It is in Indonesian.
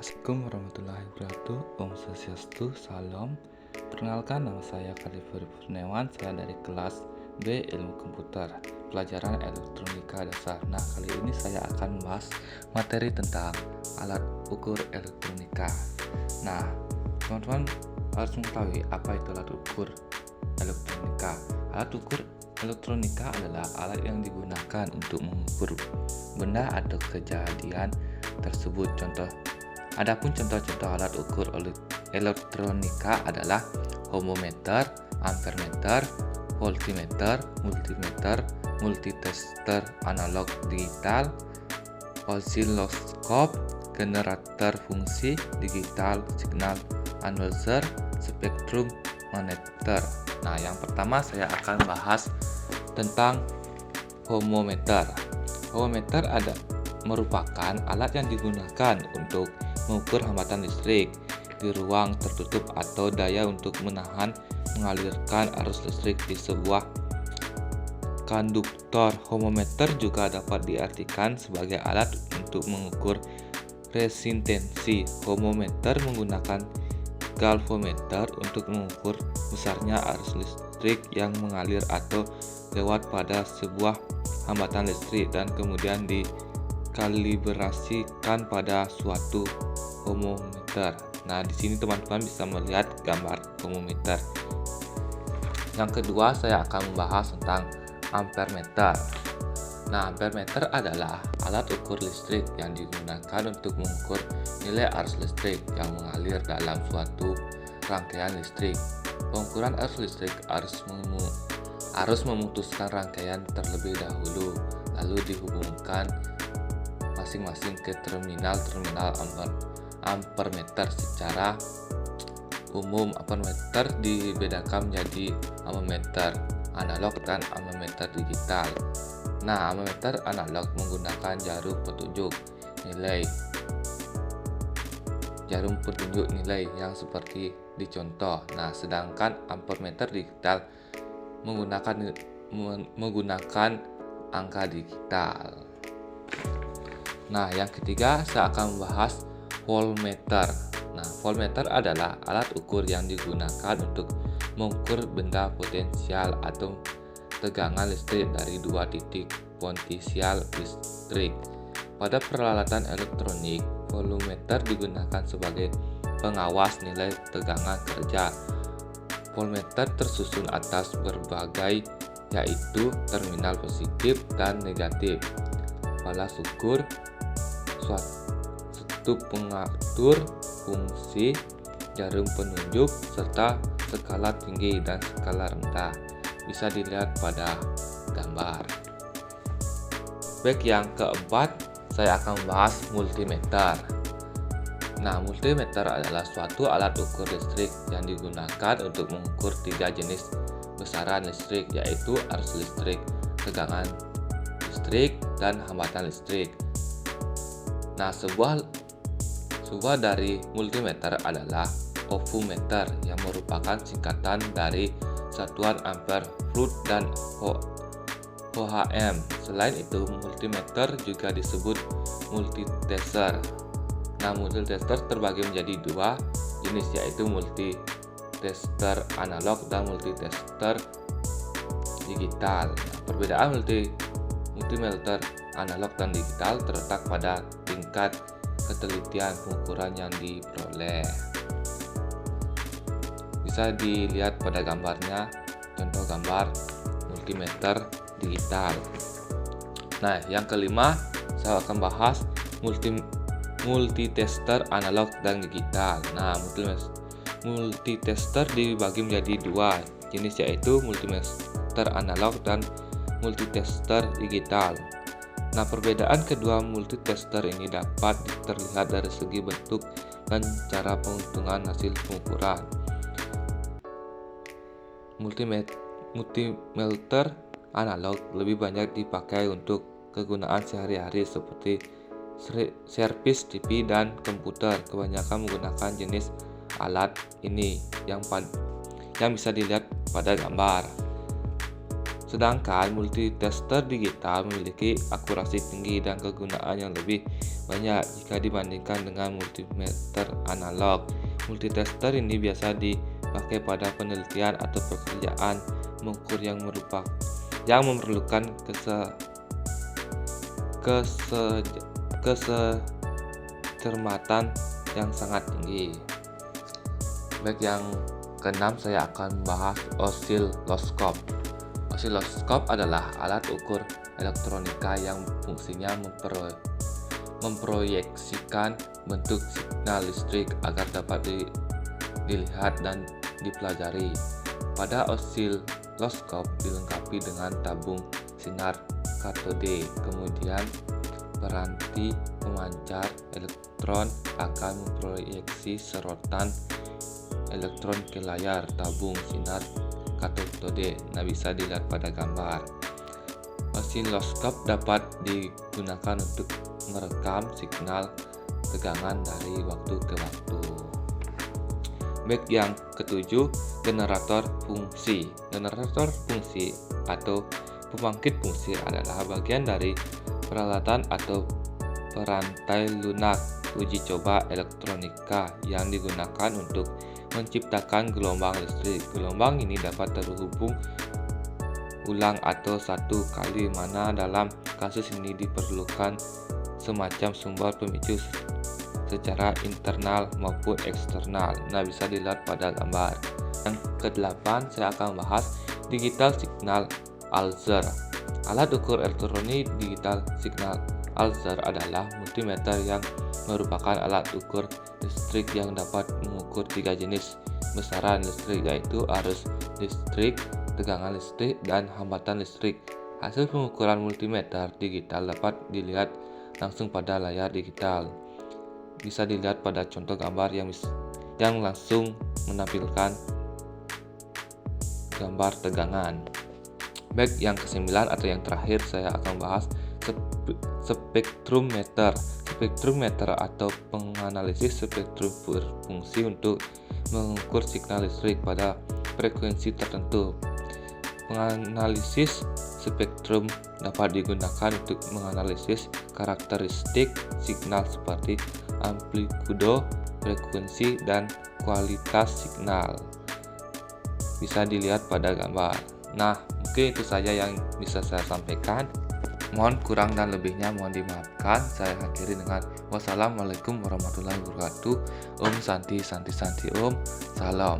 Assalamualaikum warahmatullahi wabarakatuh. Om Swastiastu, Salam. Perkenalkan, nama saya Khalifur Kurniawan. Saya dari kelas B Ilmu Komputer, pelajaran elektronika dasar. Nah, kali ini saya akan membahas materi tentang alat ukur elektronika. Nah, teman-teman harus mengetahui apa itu alat ukur elektronika. Alat ukur elektronika adalah alat yang digunakan untuk mengukur benda atau kejadian tersebut. Adapun contoh-contoh alat ukur elektronika adalah ohmmeter, ampermeter, voltmeter, multimeter, multitester analog digital, osiloskop, generator fungsi digital, signal analyzer, spektrum manometer. Nah, yang pertama saya akan bahas tentang ohmmeter. Ohmmeter merupakan alat yang digunakan untuk mengukur hambatan listrik di ruang tertutup atau daya untuk mengalirkan arus listrik di sebuah konduktor. Ohmmeter juga dapat diartikan sebagai alat untuk mengukur resistensi. Ohmmeter menggunakan galvanometer untuk mengukur besarnya arus listrik yang mengalir atau lewat pada sebuah hambatan listrik dan kemudian dikalibrasikan pada suatu ohmmeter. Nah, di sini teman-teman bisa melihat gambar ohmmeter. Yang kedua, saya akan membahas tentang ampermeter. Nah, ampermeter adalah alat ukur listrik yang digunakan untuk mengukur nilai arus listrik yang mengalir dalam suatu rangkaian listrik. Pengukuran arus listrik harus memutuskan rangkaian terlebih dahulu, lalu dihubungkan masing-masing ke terminal ampermeter. Secara umum, ampermeter dibedakan menjadi ampermeter analog dan ampermeter digital. Nah, ampermeter analog menggunakan jarum petunjuk nilai yang seperti dicontoh. Nah, sedangkan ampermeter digital menggunakan angka digital. Nah, yang ketiga saya akan membahas voltmeter. Nah, voltmeter adalah alat ukur yang digunakan untuk mengukur benda potensial atau tegangan listrik dari dua titik potensial listrik. Pada peralatan elektronik, voltmeter digunakan sebagai pengawas nilai tegangan kerja. Voltmeter tersusun atas berbagai, yaitu terminal positif dan negatif, balas ukur, suatu pengatur fungsi, jarum penunjuk, serta skala tinggi dan skala rendah. Bisa dilihat pada gambar. Baik, yang keempat saya akan membahas multimeter. Nah, multimeter adalah suatu alat ukur listrik yang digunakan untuk mengukur tiga jenis besaran listrik, yaitu arus listrik, tegangan listrik, dan hambatan listrik. Nah, sebuah dari multimeter adalah ohmmeter yang merupakan singkatan dari satuan ampere, volt, dan ohm. Selain itu, multimeter juga disebut multitester. Nah, multitester terbagi menjadi dua jenis, yaitu multitester analog dan multitester digital. Perbedaan multimeter analog dan digital terletak pada tingkat ketelitian pengukuran yang diperoleh. Bisa dilihat pada gambarnya, contoh gambar multimeter digital. Nah, yang kelima saya akan bahas multitester analog dan digital. Nah, multitester dibagi menjadi dua jenis, yaitu multitester analog dan multitester digital. Nah, perbedaan kedua multitester ini dapat terlihat dari segi bentuk dan cara penghitungan hasil pengukuran. Multimeter analog lebih banyak dipakai untuk kegunaan sehari-hari seperti servis TV dan komputer. Kebanyakan menggunakan jenis alat ini yang bisa dilihat pada gambar. Sedangkan multitester digital memiliki akurasi tinggi dan kegunaan yang lebih banyak jika dibandingkan dengan multimeter analog. Multitester ini biasa dipakai pada penelitian atau pekerjaan mengukur yang memerlukan kesecermatan yang sangat tinggi. Baik, yang keenam saya akan membahas osiloskop. Osiloskop adalah alat ukur elektronika yang fungsinya memproyeksikan bentuk signal listrik agar dapat dilihat dan dipelajari. Pada osiloskop dilengkapi dengan tabung sinar katode, kemudian peranti pemancar elektron akan memproyeksi sorotan elektron ke layar tabung sinar katode. Bisa dilihat pada gambar. Osiloskop dapat digunakan untuk merekam signal tegangan dari waktu ke waktu. Baik, yang ketujuh, generator fungsi. Generator fungsi atau pembangkit fungsi adalah bagian dari peralatan atau perantai lunak uji coba elektronika yang digunakan untuk menciptakan gelombang listrik. Gelombang ini dapat terhubung ulang atau satu kali, mana dalam kasus ini diperlukan semacam sumber pemicu secara internal maupun eksternal. Bisa dilihat pada gambar. Yang kedelapan, saya akan membahas digital signal Alzer. Alat ukur elektronik digital signal Alzer adalah multimeter yang merupakan alat ukur listrik yang dapat mengukur tiga jenis besaran listrik, yaitu arus listrik, tegangan listrik, dan hambatan listrik. Hasil pengukuran multimeter digital dapat dilihat langsung pada layar digital. Bisa dilihat pada contoh gambar yang langsung menampilkan gambar tegangan. Baik, yang kesembilan atau yang terakhir saya akan bahas spektrometer. Spektrometer atau penganalisis spektrum berfungsi untuk mengukur signal listrik pada frekuensi tertentu. Penganalisis spektrum dapat digunakan untuk menganalisis karakteristik signal seperti amplitudo, frekuensi, dan kualitas signal. Bisa dilihat pada gambar. Mungkin itu saja yang bisa saya sampaikan. Mohon kurang dan lebihnya mohon dimaafkan. Saya akhiri dengan wassalamualaikum warahmatullahi wabarakatuh. Om Santi Santi Santi Om. Salam.